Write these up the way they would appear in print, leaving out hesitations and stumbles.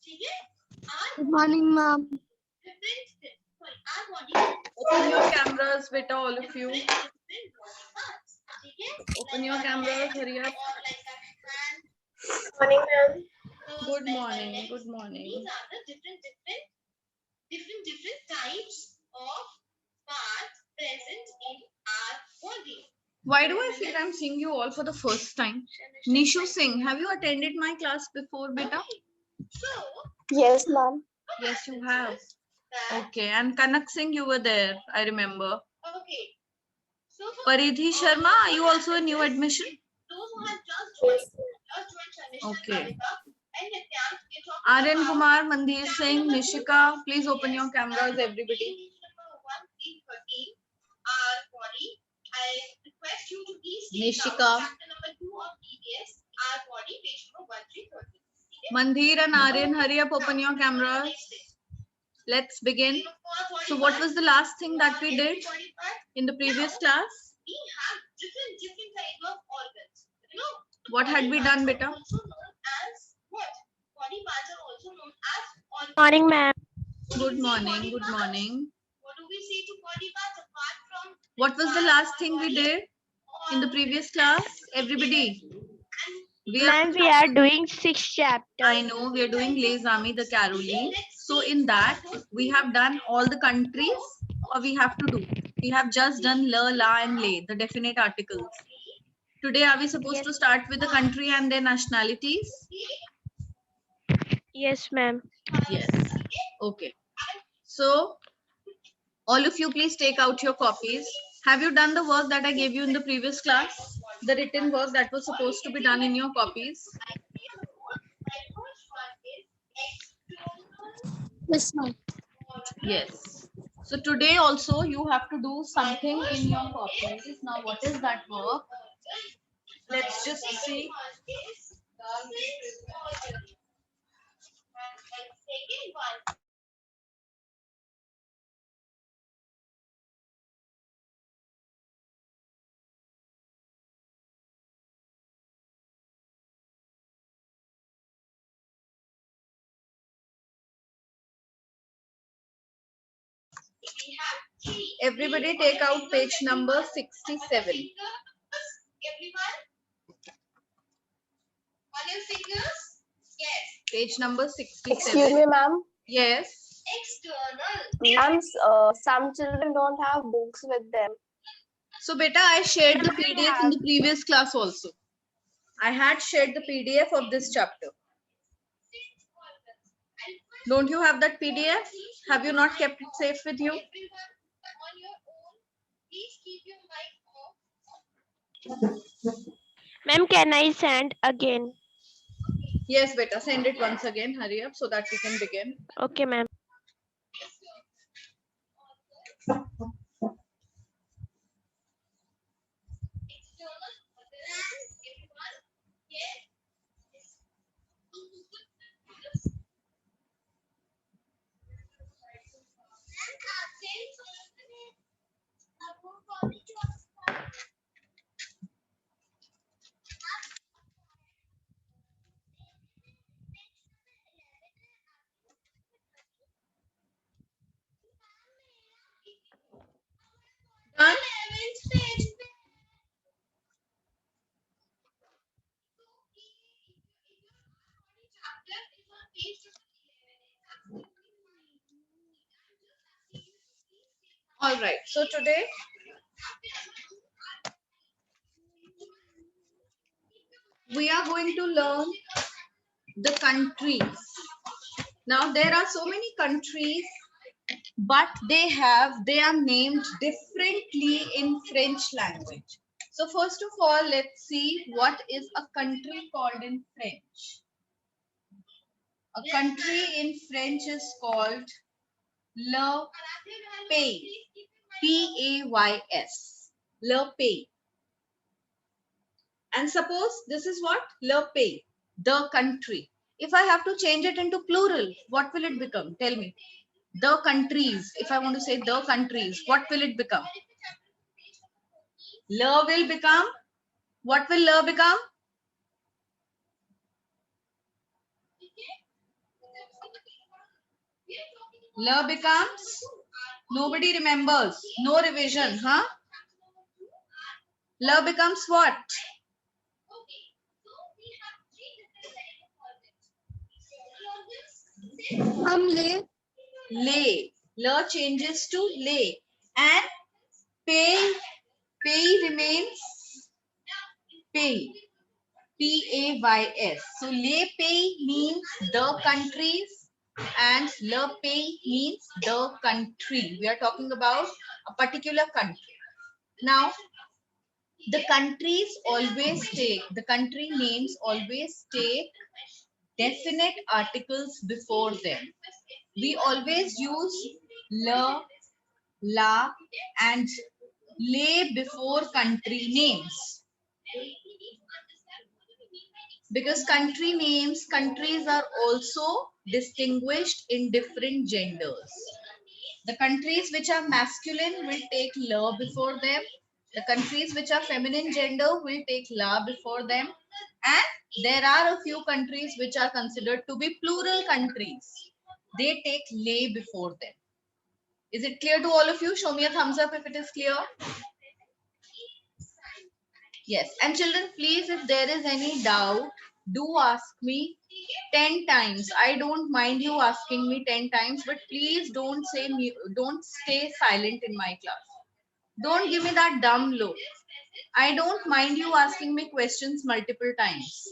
Good morning, ma'am. Open your cameras, beta, all of you. Open your cameras, hurry up. Morning, ma'am. Good morning, good morning. These are the different types of parts present in our body. Why do I feel I'm seeing you all for the first time? Nishu Singh, have you attended my class before, beta? So, Yes, ma'am. Yes, you have. that, Okay, and Kanak Singh, you were there, I remember. okay. So, for Paridhi Sharma, are you also a new admission? those who have just Yes. joined Shanisha Okay. Kalika and Nityansh, we're talking Aryan about Kumar, Mandhir Singh, Nishika, please open your cameras, everybody. page number 1313, our body. I request you to please take out Nishika. chapter number 2 of PDS, our body, page number 1330. Mandhir and Aryan, hurry up, open your cameras. Let's begin. So what was the last thing that we did in the previous class? We have different type of organs. You know, What had we done, beta? also known as what? Body parts are also known as organs. Morning, ma'am. Good morning, good morning. What do we say to body parts apart from What was the last thing we did in the previous class? Everybody. Ma'am, we are doing 6 chapters. I know we are doing Les Amis the Caroline. So in that we have done all the countries, or we have to do. We have just done la, la, and lay, the definite articles. Today are we supposed to start with the country and their nationalities? Yes, ma'am. Yes. Okay. So all of you please take out your copies. Have you done the work that I gave you in the previous class? The written work that was supposed to be done in your copies? Yes, ma'am. Yes. So today also you have to do something in your copies. Now what is that work? Let's just see. Everybody take out page number 67. Everyone? On your fingers? Yes. Page number 67. Excuse me, ma'am. Yes. External. Ma'am, some children don't have books with them. So beta, I shared the PDF in the previous class also. I had shared the PDF of this chapter. Don't you have that PDF? Have you not kept it safe with you? Everyone on your own, please keep your mic off. Ma'am, can I send again? Yes, beta, send it once again. Hurry up so that we can begin. Okay, ma'am. Done? All right. So today we are going to learn the countries. Now there are so many countries, but they are named differently in French language. So first of all, let's see what is a country called in French. A country in French is called le pays. P-A-Y-S. Le pays. And suppose this is what? Le pays. The country. If I have to change it into plural, what will it become? Tell me. The countries. If I want to say the countries, what will it become? Le will become. What will le become? La becomes, nobody remembers, no revision, huh? La becomes what? Lay. Lay. La changes to lay. And pay, pay remains pay. P-A-Y-S. So lay pay means the countries and le pay means the country. We are talking about a particular country. Now, the countries always take, the country names always take definite articles before them. We always use la, la and lay before country names. Because country names, countries are also distinguished in different genders. The countries which are masculine will take la before them. The countries which are feminine gender will take la before them. And there are a few countries which are considered to be plural countries. They take lay before them. Is it clear to all of you? Show me a thumbs up if it is clear. Yes. And children, please, if there is any doubt, do ask me 10 times. I don't mind you asking me 10 times, but please don't stay silent in my class. Don't give me that dumb look. I don't mind you asking me questions multiple times.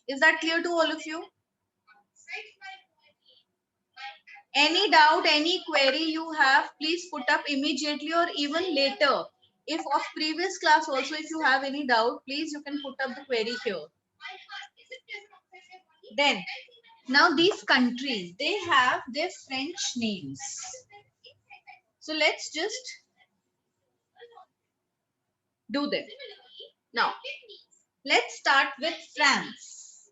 Is that clear to all of you? Any doubt, any query you have, please put up immediately or even later. If of previous class also, if you have any doubt, please you can put up the query here. Then, now these countries, they have their French names. So let's just do them. Now, let's start with France.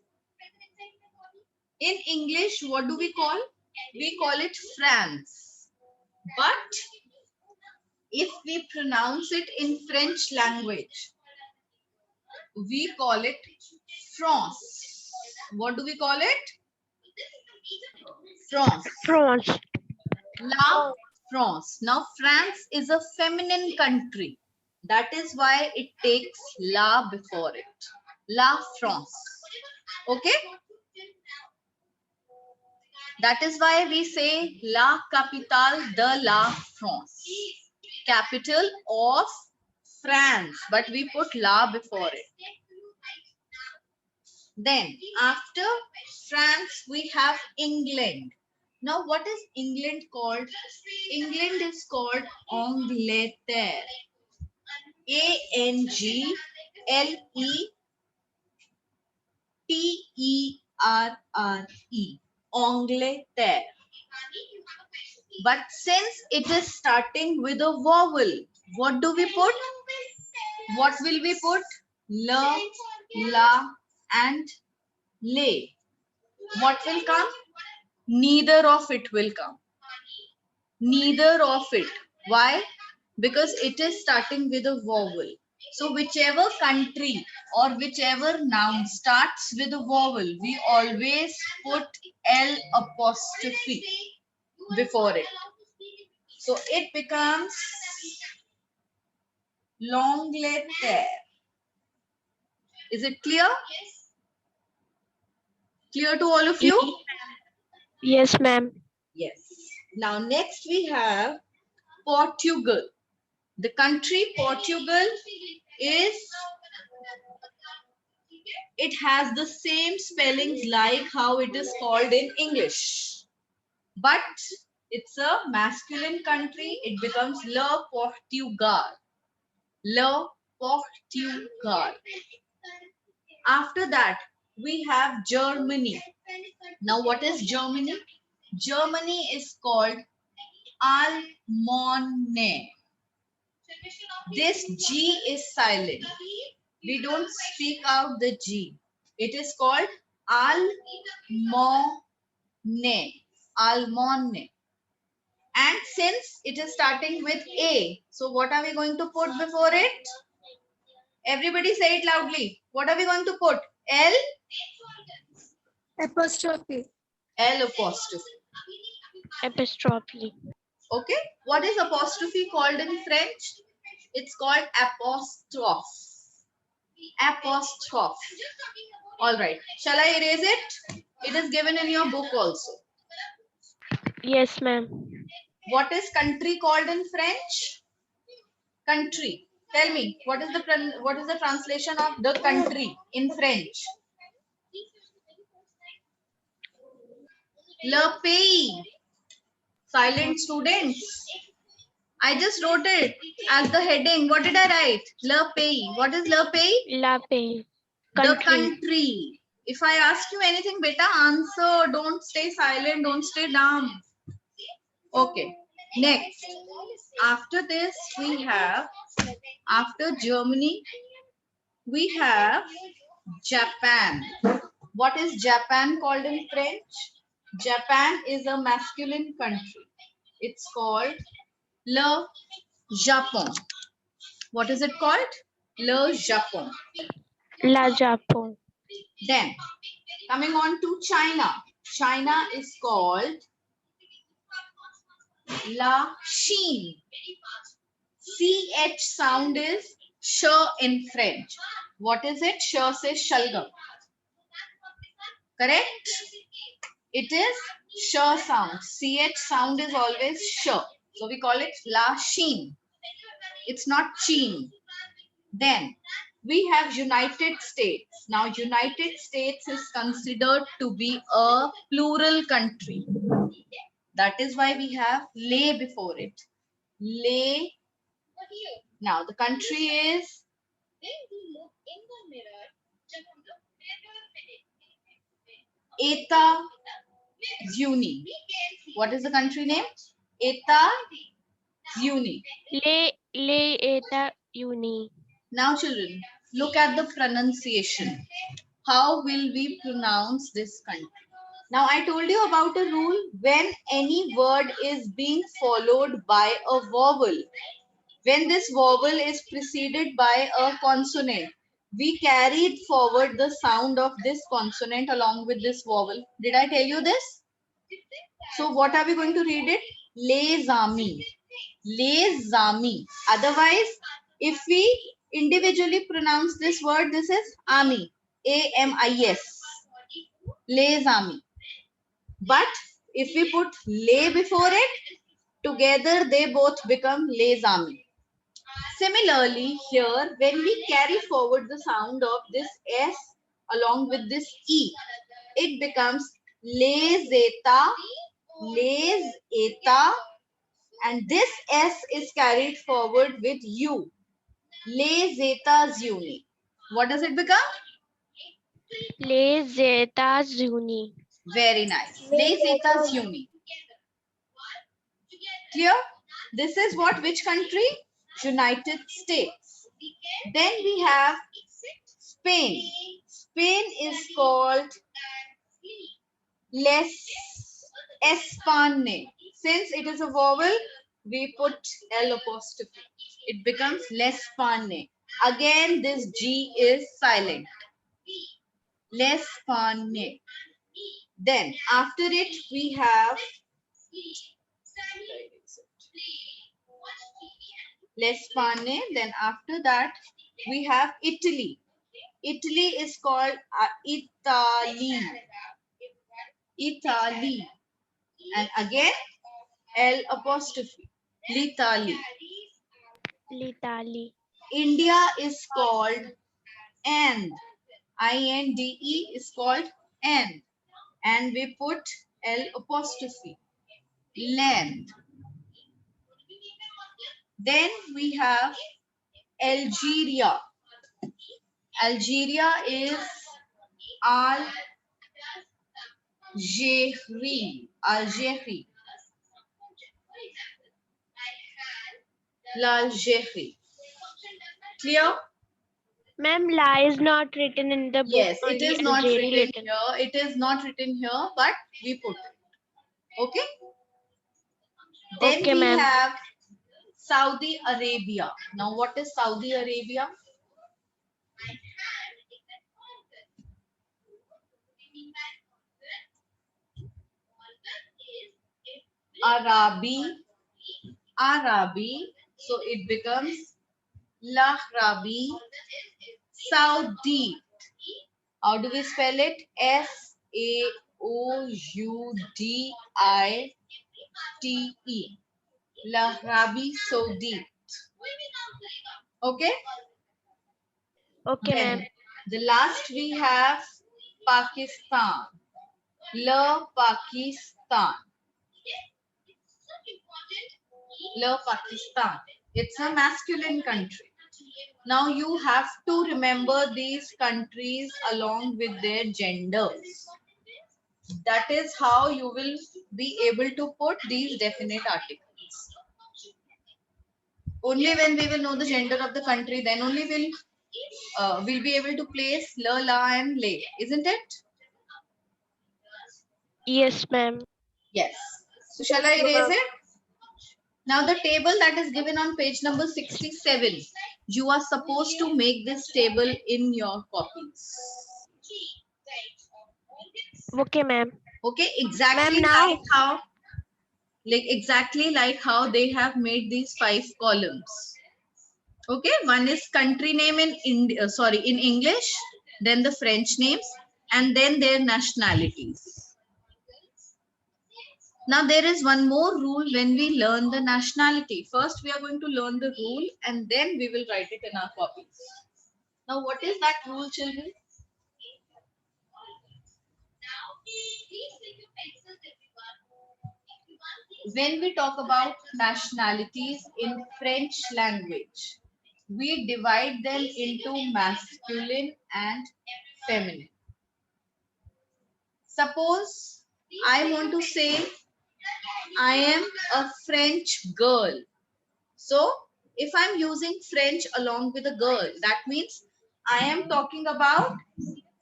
In English, what do we call? We call it France. But if we pronounce it in French language, we call it France. What do we call it? France. France. La France. Now, France is a feminine country. That is why it takes la before it. La France. Okay? That is why we say la capitale de la France. Capital of France. But we put la before it. Then, after France, we have England. Now, what is England called? England is called Angleterre. Angleterre. Angleterre. But since it is starting with a vowel, what do we put? What will we put? La, la, and lay. What will come? Neither of it will come. Neither of it. Why? Because it is starting with a vowel. So whichever country or whichever noun starts with a vowel, we always put L apostrophe before it. So it becomes L'Angleterre. Is it clear? Clear to all of you? Yes, ma'am. Yes. Now next we have Portugal. The country Portugal it has the same spellings like how it is called in English. But it's a masculine country. It becomes Le Portugal. Le Portugal. After that, we have Germany. Now, what is Germany? Germany is called Almone. This G is silent. We don't speak out the G. It is called Almone. Almone. And since it is starting with A, so what are we going to put before it? Everybody say it loudly. What are we going to put? L? Apostrophe. L apostrophe. Apostrophe. Okay. What is apostrophe called in French? It's called apostrophe. Apostrophe. All right. Shall I erase it? It is given in your book also. Yes, ma'am. What is country called in French? Country. Tell me, what is the translation of the country in French? Le pays. Silent students. I just wrote it as the heading. What did I write? Le pays. What is le pays? La paix. The Country. country. If I ask you anything, beta, answer. Don't stay silent. Don't stay dumb. Okay. Next. After this, we have, after Germany, we have Japan. What is Japan called in French? Japan is a masculine country. It's called Le Japon. What is it called? Le Japon. La Japon. Then, coming on to China. China is called La Chine. CH sound is sh in French. What is it? Sh says shalgam. Correct? It is sh sound. CH sound is always sh. So we call it La Chine. It's not Chine. Then we have United States. Now United States is considered to be a plural country. That is why we have lay before it. Lay. Now the country is Eta Zuni. What is the country name? Eta Zuni. Le eta uni. Now children, look at the pronunciation. How will we pronounce this country? Now I told you about a rule. When any word is being followed by a vowel, when this vowel is preceded by a consonant, we carried forward the sound of this consonant along with this vowel. Did I tell you this? So what are we going to read it? Lezami. Lezami. Otherwise, if we individually pronounce this word, this is Ami. A-M-I-S. Lezami. But if we put lay before it, together they both become lezami. Similarly, here, when we carry forward the sound of this S along with this E, it becomes lezeta, lezeta, and this S is carried forward with U. Lezeta zuni. What does it become? Le zeta zuni. Very nice. Lezeta zuni. Clear? This is what, which country? United States. Then we have Spain. Spain is called Les Espagne. Since it is a vowel, we put L apostrophe. It becomes L'Espagne. Again, this G is silent. L'Espagne. Then after it, we have L'Espagne. Then after that, we have Italy. Italy is called Italy. Italy. And again, L apostrophe. L'Italy. L'Italie. India is called and. I-N-D-E is called and. And we put L apostrophe. Land. Then we have Algeria. Algeria is Algerie. Algerie. L'Algerie. Clear? Ma'am, la is not written in the book. Yes, it only is not Algeria written here. It is not written here, but we put it. Okay? Then Okay, we ma'am. have Saudi Arabia. Now, what is Saudi Arabia? Arabi, Arabi. So it becomes Lahrabi Saudi. How do we spell it? Saoudite. Lahrabi Saudi. Okay. Okay, ma'am. Then the last we have Pakistan. La Pakistan. La Pakistan. It's a masculine country. Now you have to remember these countries along with their genders. That is how you will be able to put these definite articles. Only when we will know the gender of the country, then only we'll be able to place la, la, and le, isn't it? Yes, ma'am. Yes. So shall I erase it? Now the table that is given on page number 67, you are supposed to make this table in your copies. Okay, ma'am. Okay, exactly Ma'am, now exactly like how they have made these 5 columns. Okay, one is country name in in English, then the French names, and then their nationalities. Now there is one more rule when we learn the nationality. First we are going to learn the rule and then we will write it in our copies. Now what is that rule, children? When we talk about nationalities in French language, we divide them into masculine and feminine. Suppose I want to say I am a French girl. So if I'm using French along with a girl, that means I am talking about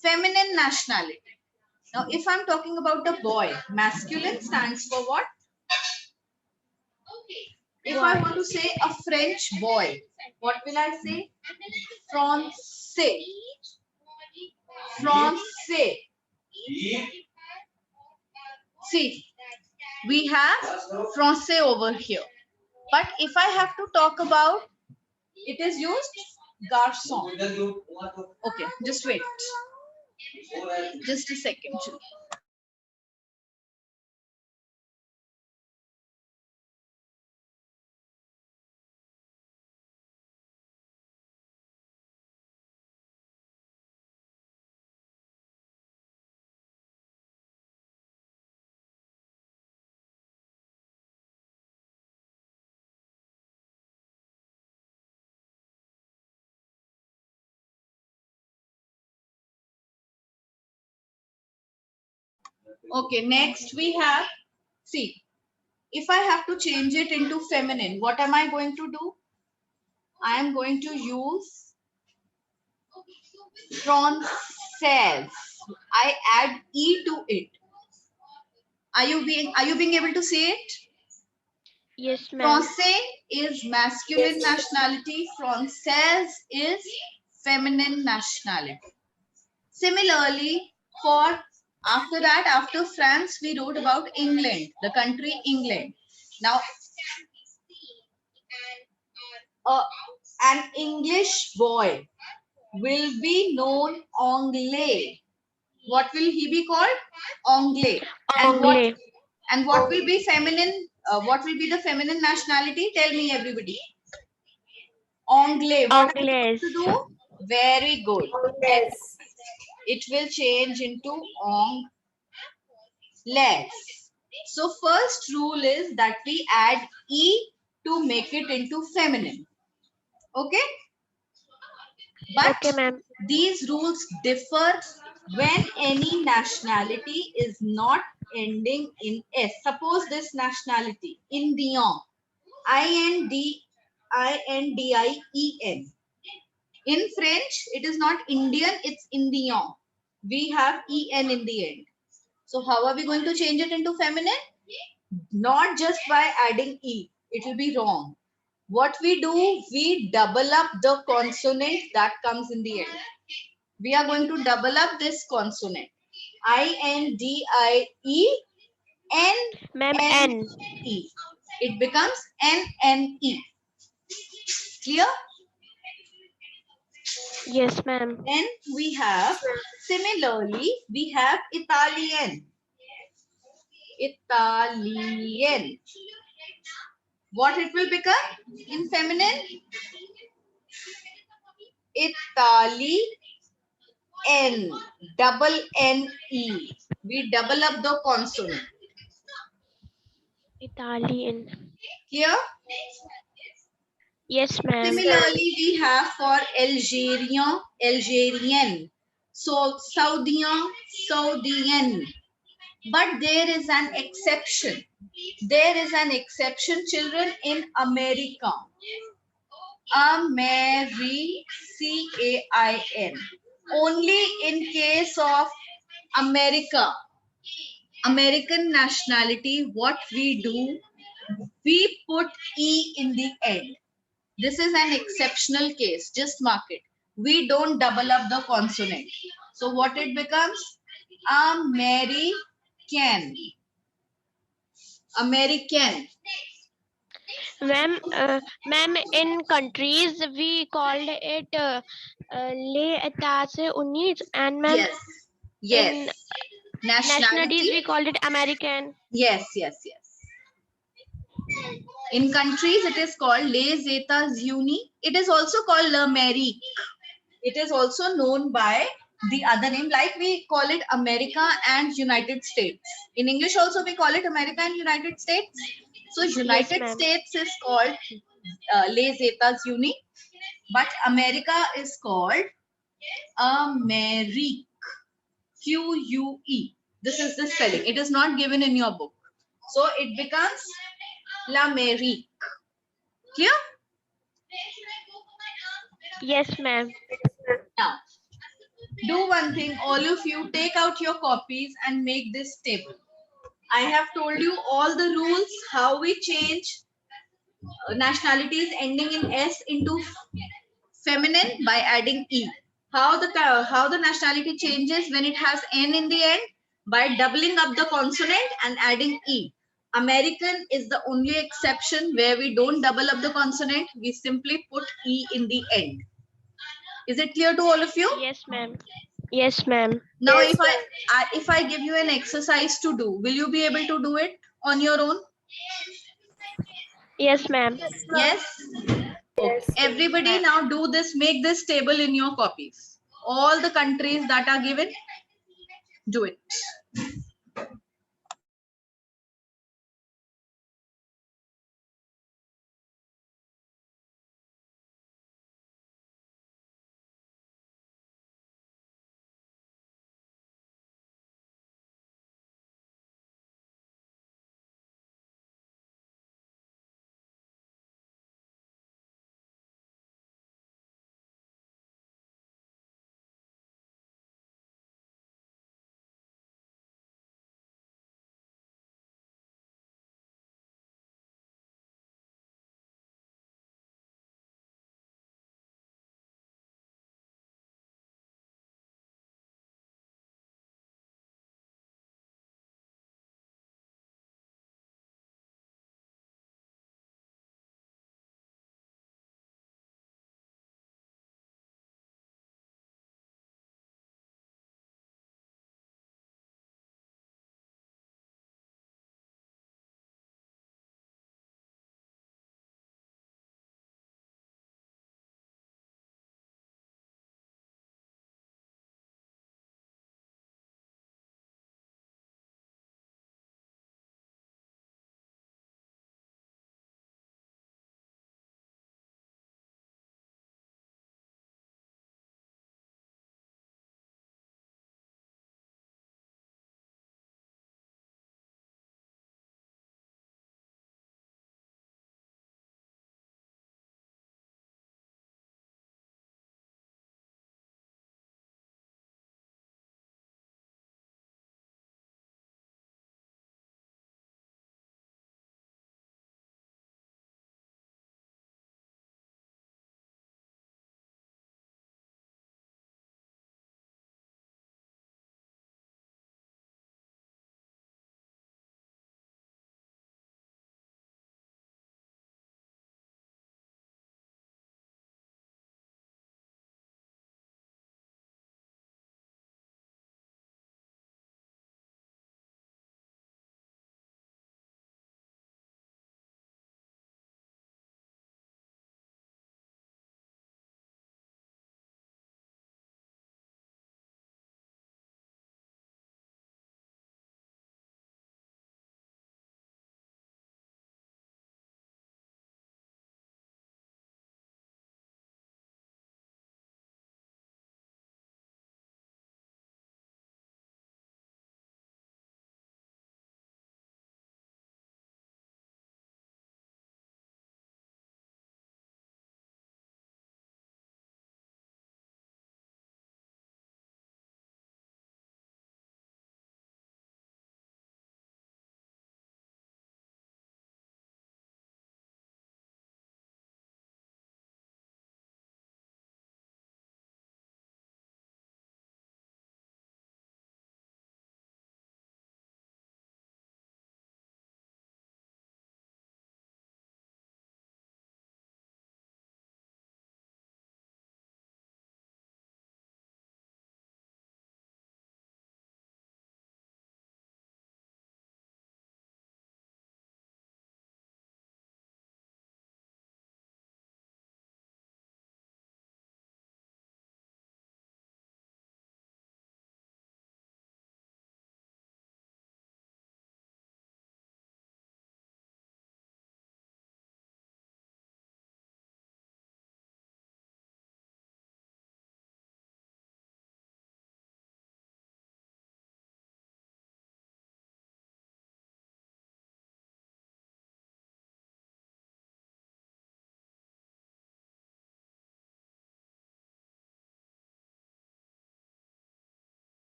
feminine nationality. Now, if I'm talking about a boy, masculine stands for what? If I want to say a French boy, what will I say? Français. Français. See, we have Français over here. But if I have to talk about, it is used garçon. Okay, just wait. Just a second. Okay, next we have, see, if I have to change it into feminine, what am I going to do? I am going to use Française. I add E to it. Are you being able to see it? yes, ma'am. Français is masculine nationality. Française is feminine nationality. Similarly, after France, we wrote about England, the country England. Now, an English boy will be known Anglais. What will he be called? Anglais. Anglais. And what will be feminine? What will be the feminine nationality? Tell me, everybody. Anglais. What are you going to do? Very good. It will change into Anglais. So first rule is that we add E to make it into feminine. Okay? But Okay, ma'am. these rules differ when any nationality is not ending in S. Suppose this nationality, Indian, Indien. In French, it is not Indian, it's Indian. We have En in the end. So how are we going to change it into feminine? Not just by adding E. It will be wrong. What we do, we double up the consonant that comes in the end. We are going to double up this consonant. Indie N Ma'am, N N. E. It becomes NNE. Clear? Yes, ma'am. Then we have, similarly, we have Italian. Italian. What it will become in feminine? Italy N. Double N-E. We double up the consonant. Italian. Here, Yes, ma'am. similarly, we have for Algerian, Algerian. So, Saudian, Saudian. But there is an exception. There is an exception, children, in America. American. Only in case of America, American nationality, what we do, we put E in the end. This is an exceptional case. Just mark it. We don't double up the consonant. So what it becomes? American. American. Ma'am, in countries we called it les États-Unis, and ma'am, Yes. Yes. in Nationality. nationalities we called it American. Yes, yes, yes. In countries, it is called Les États-Unis. It is also called l'Amérique. It is also known by the other name, like we call it America and United States. In English also we call it America and United States. So United ma'am. States is called Les États-Unis, but America is called Amérique. Q-U-E. This is the spelling. It is not given in your book. So it becomes l'Amérique. Clear? Yes, ma'am. Now, do one thing, all of you take out your copies and make this table. I have told you all the rules, how we change nationalities ending in S into feminine by adding E. How the nationality changes when it has N in the end? By doubling up the consonant and adding E. American is the only exception where we don't double up the consonant. We simply put E in the end. Is it clear to all of you? Yes, ma'am. Yes, ma'am. Now, if I give you an exercise to do, will you be able to do it on your own? Yes, ma'am. Yes. Okay. Everybody now do this. Make this table in your copies. All the countries that are given, do it.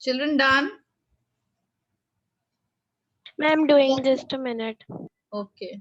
Children done? Ma'am, doing just a minute. Okay.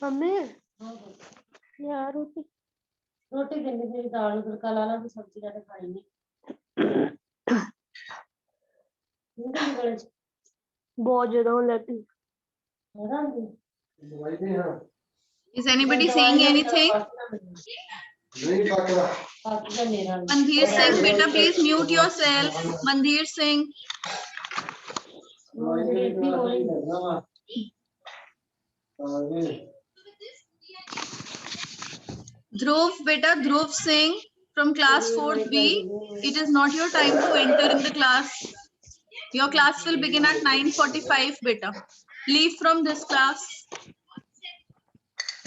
Mummy यार रोटी रोटी देने से दाल तड़का ला ला तो सब्जी ज्यादा खाई नहीं बहुत ज्यादा हो जाती। Is anybody saying anything? Mandhir Singh, beta, please mute yourself. Mandhir Singh. Dhruv, beta, Dhruv Singh from class 4th B. It is not your time to enter in the class. Your class will begin at 9:45, beta. Leave from this class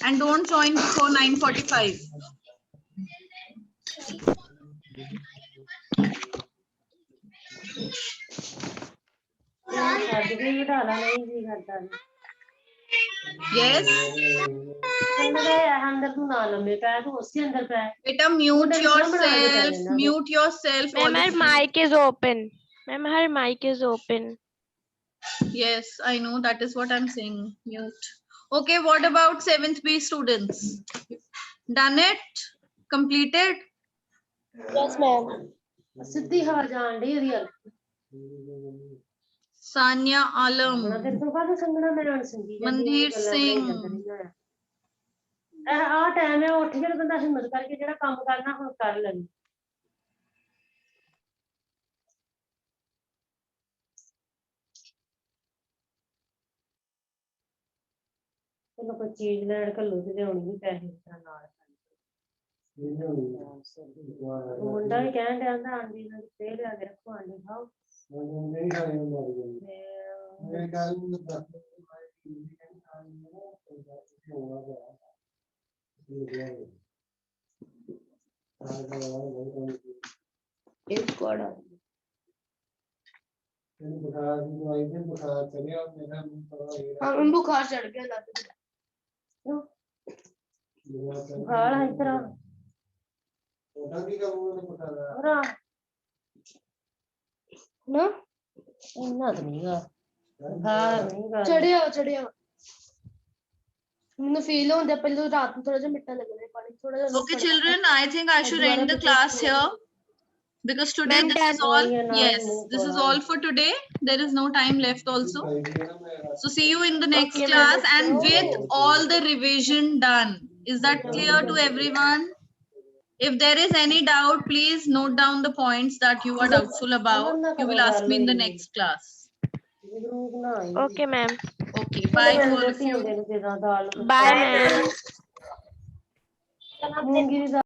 and don't join before 9:45. Yes. Beta, mute yourself. Mute yourself. all Ma'am, her of you. mic is open. Ma'am, her mic is open. Yes, I know. That is what I'm saying. Mute. Okay, what about 7th B students? Done it? Completed? Yes, ma'am. सिद्धि हवा जान D ओदी Sanya Alam. देखो काहदे संगना मेरे ਨਾਲ संगी Mandhir Singh. ਆ time ਹੈ ਉੱਠ ਕੇ ਬੰਦਾ ਹਿੰਮਤ ਕਰਕੇ ਜਿਹੜਾ ਕੰਮ ਕਰਨਾ ਹੁਣ ਕਰ ਲੈਣ ਚਲੋ ਕੋਈ ਚੀਜ਼ ਲੈਣ ਘੱਲੂ ਤੇ ਲਿਆਉਣੀ ਵੀ ਪੈਸੇ ਇਸ ਤਰ੍ਹਾਂ ਨਾਲ ਮੁੰਡਾ ਵੀ ਕਹਿਣ ਡਿਆ ਆਂਦਾ ਆਂਟੀ ਇਹਨਾਂ ਦੀ ਤੇ ਲਿਆ ਕੇ ਰੱਖੋ ਆਂਟੀ ਖਾਓ ਇੱਕ ਕੋੜਾ ਹਾਂ ਬੁਖਾਰ ਚੜ ਗਿਆ ਲੱਗ ਬੁਖਾਰ ਹੈ ਇਸ ਤਰ੍ਹਾਂ ਹੋਰਾ ਨਾ ਇੰਨਾ ਤਾਂ ਨਹੀਂਗਾ ਬੁਖਾਰ ਨਹੀਂਗਾ ਚੜਿਆ ਮੈਨੂੰ ਫੀਲ ਹੁੰਦਾ ਪਹਿਲਾਂ ਰਾਤ ਨੂੰ ਥੋੜਾ ਜਿਹਾ ਮਿੱਠਾ ਲੱਗਦਾ ਪਾਣੀ ਥੋੜਾ ਜਿਹਾ Okay, children, I think I should end the class here because today Ma'am, this is done. all. Yeah, no, Yes, no, this is no. all for today. There is no time left also. So see you in the next Okay, class ma'am. and with all the revision done. Is that clear to everyone? If there is any doubt, please note down the points that you are doubtful about. You will ask me in the next class. Okay, ma'am. Okay, bye to all of you. ਦੇ ਦਾਲ Bye, ma'am. ਮੂੰਗੀ ਦੀ ਦਾਲ